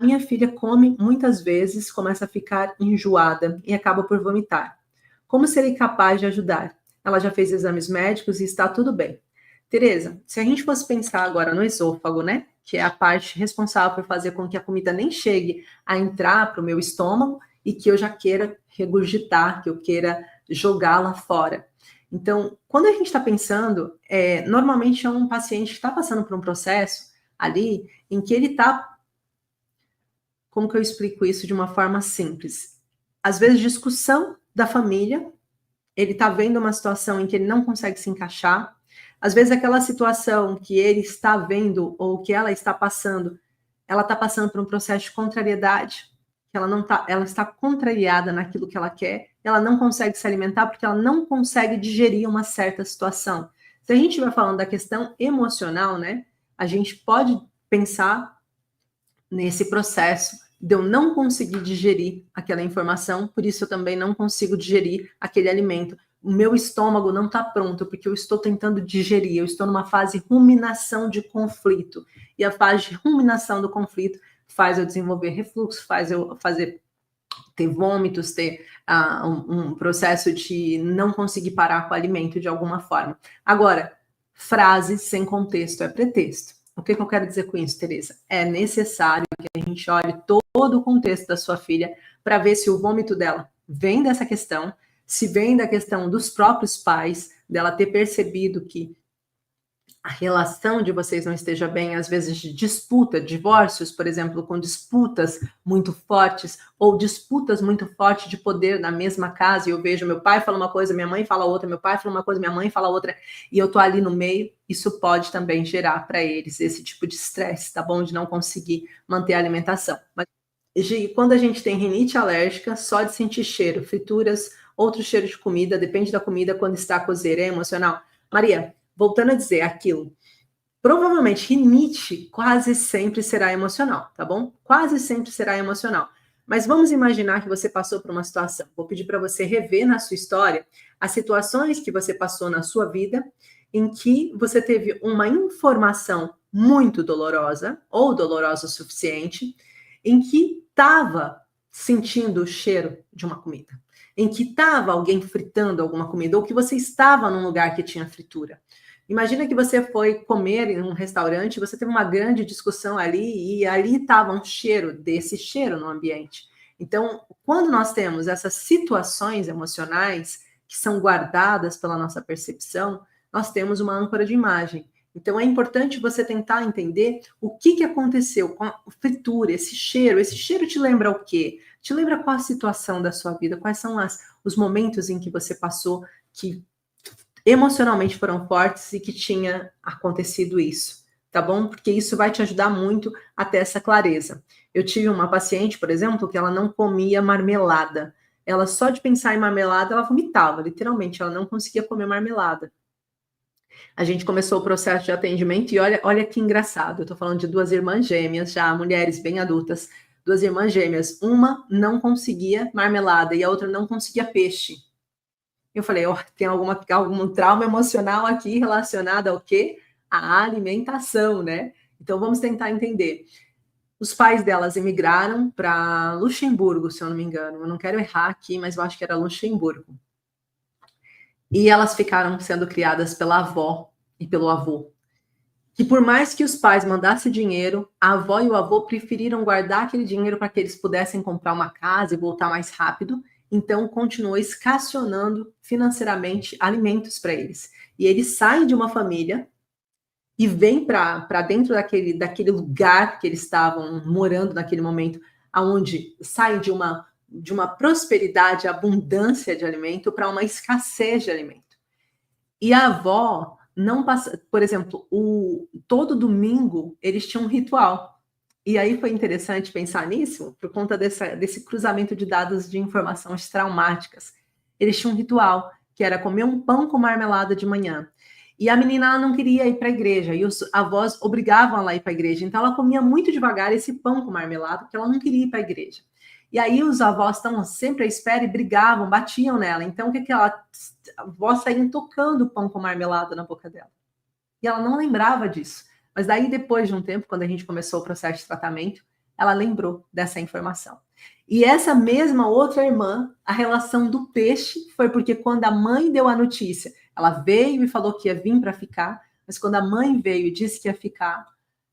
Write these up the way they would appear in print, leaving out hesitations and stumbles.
minha filha come muitas vezes, começa a ficar enjoada e acaba por vomitar. Como serei capaz de ajudar? Ela já fez exames médicos e está tudo bem. Tereza, se a gente fosse pensar agora no esôfago, né? Que é a parte responsável por fazer com que a comida nem chegue a entrar para o meu estômago e que eu já queira regurgitar, que eu queira jogá-la fora. Então, quando a gente está pensando, normalmente é um paciente que está passando por um processo ali em que ele está. Como que eu explico isso de uma forma simples? Às vezes, discussão da família, ele está vendo uma situação em que ele não consegue se encaixar. Às vezes, aquela situação que ele está vendo ou que ela está passando por um processo de contrariedade, que ela não tá, ela está contrariada naquilo que ela quer, ela não consegue se alimentar porque ela não consegue digerir uma certa situação. Se a gente estiver falando da questão emocional, né, a gente pode pensar nesse processo de eu não conseguir digerir aquela informação, por isso eu também não consigo digerir aquele alimento. O meu estômago não está pronto, porque eu estou tentando digerir, eu estou numa fase ruminação de conflito. E a fase de ruminação do conflito faz eu desenvolver refluxo, faz eu ter vômitos, ter um processo de não conseguir parar com o alimento de alguma forma. Agora, frase sem contexto é pretexto. O que eu quero dizer com isso, Tereza? É necessário que a gente olhe todo o contexto da sua filha para ver se o vômito dela vem dessa questão, se vem da questão dos próprios pais, dela ter percebido que a relação de vocês não esteja bem, às vezes de disputa, divórcios, por exemplo, com disputas muito fortes, ou disputas muito fortes de poder na mesma casa, e eu vejo meu pai fala uma coisa, minha mãe fala outra, meu pai fala uma coisa, minha mãe fala outra, e eu tô ali no meio, isso pode também gerar para eles esse tipo de estresse, tá bom? De não conseguir manter a alimentação. Mas quando a gente tem rinite alérgica, só de sentir cheiro, frituras, outro cheiro de comida, depende da comida, quando está cozeira, é emocional. Maria, voltando a dizer aquilo, provavelmente rinite quase sempre será emocional, tá bom? Quase sempre será emocional. Mas vamos imaginar que você passou por uma situação. Vou pedir para você rever na sua história as situações que você passou na sua vida em que você teve uma informação muito dolorosa ou dolorosa o suficiente, em que estava sentindo o cheiro de uma comida, em que estava alguém fritando alguma comida, ou que você estava num lugar que tinha fritura. Imagina que você foi comer em um restaurante, você teve uma grande discussão ali e ali estava um cheiro desse cheiro no ambiente. Então, quando nós temos essas situações emocionais que são guardadas pela nossa percepção, nós temos uma âncora de imagem. Então, é importante você tentar entender o que aconteceu com a fritura, esse cheiro te lembra o quê? Te lembra qual a situação da sua vida, quais são os momentos em que você passou que emocionalmente foram fortes e que tinha acontecido isso, tá bom? Porque isso vai te ajudar muito a ter essa clareza. Eu tive uma paciente, por exemplo, que ela não comia marmelada. Ela só de pensar em marmelada, ela vomitava, literalmente, ela não conseguia comer marmelada. A gente começou o processo de atendimento e olha que engraçado, eu tô falando de duas irmãs gêmeas, já mulheres bem adultas, duas irmãs gêmeas, uma não conseguia marmelada e a outra não conseguia peixe. Eu falei, tem algum trauma emocional aqui relacionado ao quê? À alimentação, né? Então vamos tentar entender. Os pais delas emigraram para Luxemburgo, se eu não me engano. Eu não quero errar aqui, mas eu acho que era Luxemburgo. E elas ficaram sendo criadas pela avó e pelo avô. Que por mais que os pais mandassem dinheiro, a avó e o avô preferiram guardar aquele dinheiro para que eles pudessem comprar uma casa e voltar mais rápido. Então, continuou escassionando financeiramente alimentos para eles. E eles saem de uma família e vêm para dentro daquele lugar que eles estavam morando naquele momento, aonde saem de uma prosperidade, abundância de alimento para uma escassez de alimento. E a avó não passa, por exemplo, todo domingo eles tinham um ritual. E aí foi interessante pensar nisso, por conta desse cruzamento de dados de informações traumáticas. Eles tinham um ritual, que era comer um pão com marmelada de manhã. E a menina ela não queria ir para a igreja, e os avós obrigavam ela a ir para a igreja. Então ela comia muito devagar esse pão com marmelada, porque ela não queria ir para a igreja. E aí os avós estão sempre à espera e brigavam, batiam nela. Então o que a avó saía tocando o pão com marmelada na boca dela. E ela não lembrava disso. Mas daí, depois de um tempo, quando a gente começou o processo de tratamento, ela lembrou dessa informação. E essa mesma outra irmã, a relação do peixe foi porque quando a mãe deu a notícia, ela veio e falou que ia vir para ficar, mas quando a mãe veio e disse que ia ficar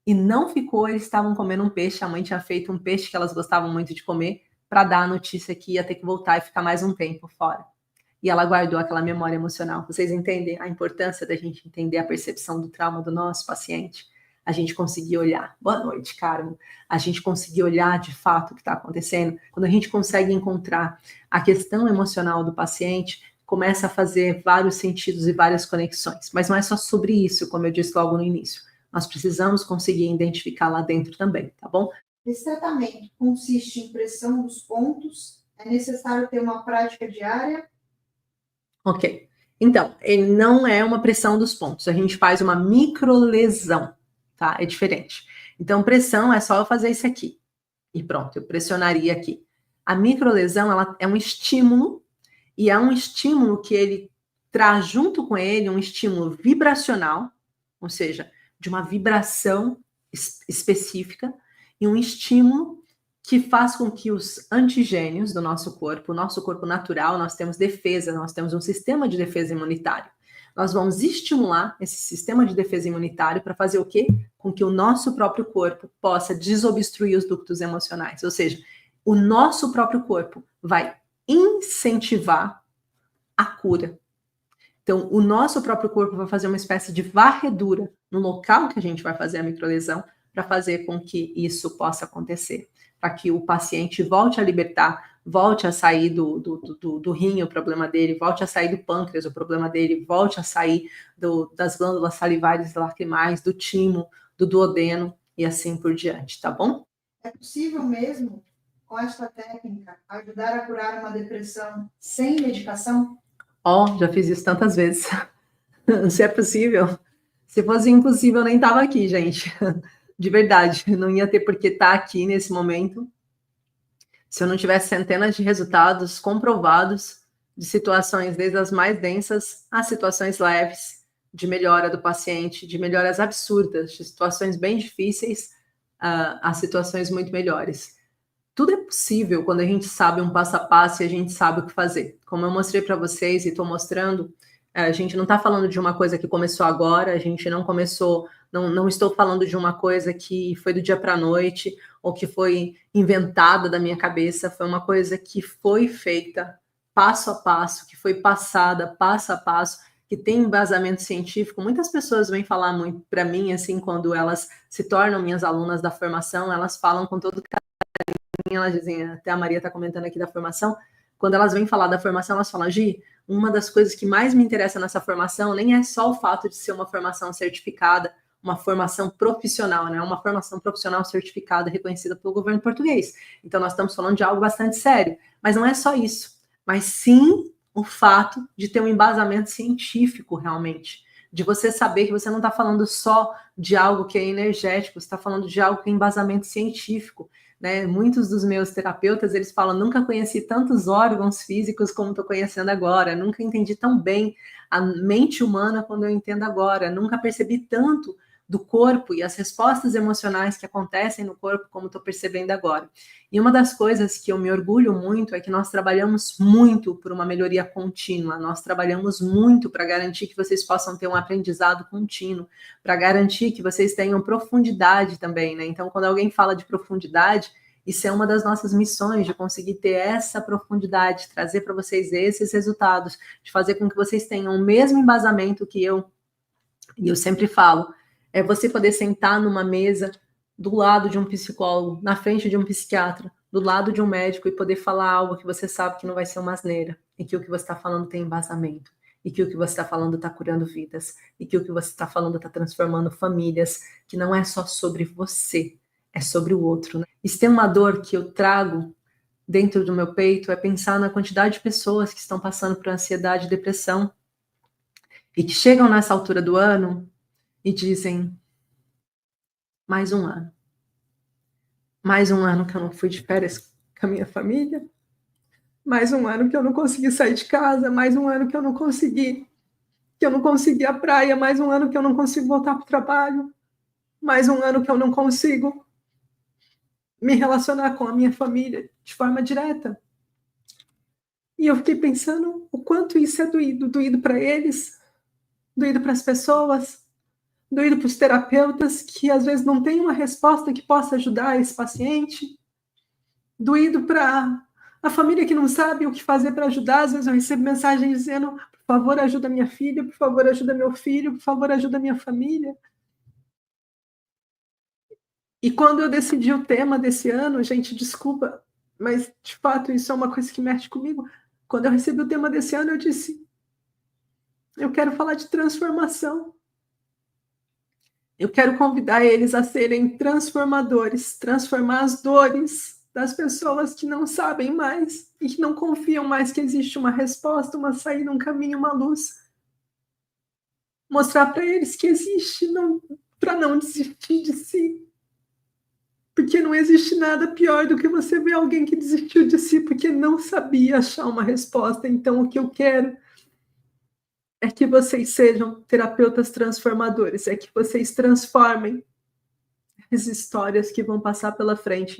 e não ficou, eles estavam comendo um peixe, a mãe tinha feito um peixe que elas gostavam muito de comer, para dar a notícia que ia ter que voltar e ficar mais um tempo fora. E ela guardou aquela memória emocional. Vocês entendem a importância da gente entender a percepção do trauma do nosso paciente? A gente conseguir olhar. Boa noite, Carmo. A gente conseguir olhar de fato o que está acontecendo. Quando a gente consegue encontrar a questão emocional do paciente, começa a fazer vários sentidos e várias conexões. Mas não é só sobre isso, como eu disse logo no início. Nós precisamos conseguir identificar lá dentro também, tá bom? Esse tratamento consiste em pressão dos pontos. É necessário ter uma prática diária? Ok. Então, ele não é uma pressão dos pontos. A gente faz uma microlesão, tá? É diferente. Então, pressão é só eu fazer isso aqui. E pronto, eu pressionaria aqui. A microlesão, ela é um estímulo, e é um estímulo que ele traz junto com ele um estímulo vibracional, ou seja, de uma vibração específica, e um estímulo que faz com que os antigênios do nosso corpo, o nosso corpo natural, nós temos defesa, nós temos um sistema de defesa imunitário. Nós vamos estimular esse sistema de defesa imunitário para fazer o quê? Com que o nosso próprio corpo possa desobstruir os ductos emocionais. Ou seja, o nosso próprio corpo vai incentivar a cura. Então, o nosso próprio corpo vai fazer uma espécie de varredura no local que a gente vai fazer a microlesão para fazer com que isso possa acontecer, para que o paciente volte a libertar, volte a sair do rim, o problema dele, volte a sair do pâncreas, o problema dele, volte a sair das glândulas salivares e lacrimais, do timo, do duodeno e assim por diante, tá bom? É possível mesmo, com esta técnica, ajudar a curar uma depressão sem medicação? Já fiz isso tantas vezes. Se é possível. Se fosse impossível, eu nem estava aqui, gente. De verdade, não ia ter por que estar aqui nesse momento se eu não tivesse centenas de resultados comprovados de situações desde as mais densas às situações leves, de melhora do paciente, de melhoras absurdas, de situações bem difíceis a situações muito melhores. Tudo é possível quando a gente sabe um passo a passo e a gente sabe o que fazer. Como eu mostrei para vocês e estou mostrando, a gente não está falando de uma coisa que começou agora, a gente não começou, não estou falando de uma coisa que foi do dia para a noite ou que foi inventada da minha cabeça, foi uma coisa que foi feita passo a passo, que foi passada passo a passo, que tem embasamento científico. Muitas pessoas vêm falar muito para mim, assim, quando elas se tornam minhas alunas da formação, elas falam com todo elas dizem, até a Maria está comentando aqui da formação, quando elas vêm falar da formação, elas falam, Gi, uma das coisas que mais me interessa nessa formação nem é só o fato de ser uma formação certificada, uma formação profissional, né? Uma formação profissional certificada, reconhecida pelo governo português. Então, nós estamos falando de algo bastante sério. Mas não é só isso, mas sim o fato de ter um embasamento científico, realmente. De você saber que você não está falando só de algo que é energético, você está falando de algo que é embasamento científico. Né? Muitos dos meus terapeutas, eles falam, nunca conheci tantos órgãos físicos como estou conhecendo agora, nunca entendi tão bem a mente humana quando eu entendo agora, nunca percebi tanto do corpo e as respostas emocionais que acontecem no corpo como estou percebendo agora. E uma das coisas que eu me orgulho muito é que nós trabalhamos muito por uma melhoria contínua, nós trabalhamos muito para garantir que vocês possam ter um aprendizado contínuo, para garantir que vocês tenham profundidade também, né? Então, quando alguém fala de profundidade, isso é uma das nossas missões, de conseguir ter essa profundidade, trazer para vocês esses resultados, de fazer com que vocês tenham o mesmo embasamento que eu, e eu sempre falo, é você poder sentar numa mesa do lado de um psicólogo, na frente de um psiquiatra, do lado de um médico e poder falar algo que você sabe que não vai ser uma asneira, e que o que você está falando tem embasamento, e que o que você está falando está curando vidas, e que o que você está falando está transformando famílias, que não é só sobre você, é sobre o outro. Né? E se tem uma dor que eu trago dentro do meu peito, é pensar na quantidade de pessoas que estão passando por ansiedade e depressão, e que chegam nessa altura do ano e dizem, mais um ano. Mais um ano que eu não fui de férias com a minha família. Mais um ano que eu não consegui sair de casa. Mais um ano que eu não consegui a praia. Mais um ano que eu não consigo voltar para o trabalho. Mais um ano que eu não consigo me relacionar com a minha família de forma direta. E eu fiquei pensando o quanto isso é doído para eles, doído para as pessoas, doído para os terapeutas que às vezes não tem uma resposta que possa ajudar esse paciente, doído para a família que não sabe o que fazer para ajudar. Às vezes eu recebo mensagem dizendo: por favor, ajuda minha filha, por favor, ajuda meu filho, por favor, ajuda minha família. E quando eu decidi o tema desse ano, gente, desculpa, mas de fato isso é uma coisa que mexe comigo. Quando eu recebi o tema desse ano, eu disse: eu quero falar de transformação. Eu quero convidar eles a serem transformadores, transformar as dores das pessoas que não sabem mais e que não confiam mais que existe uma resposta, uma saída, um caminho, uma luz. Mostrar para eles que existe, para não desistir de si. Porque não existe nada pior do que você ver alguém que desistiu de si porque não sabia achar uma resposta. Então, o que eu quero é que vocês sejam terapeutas transformadores, é que vocês transformem as histórias que vão passar pela frente.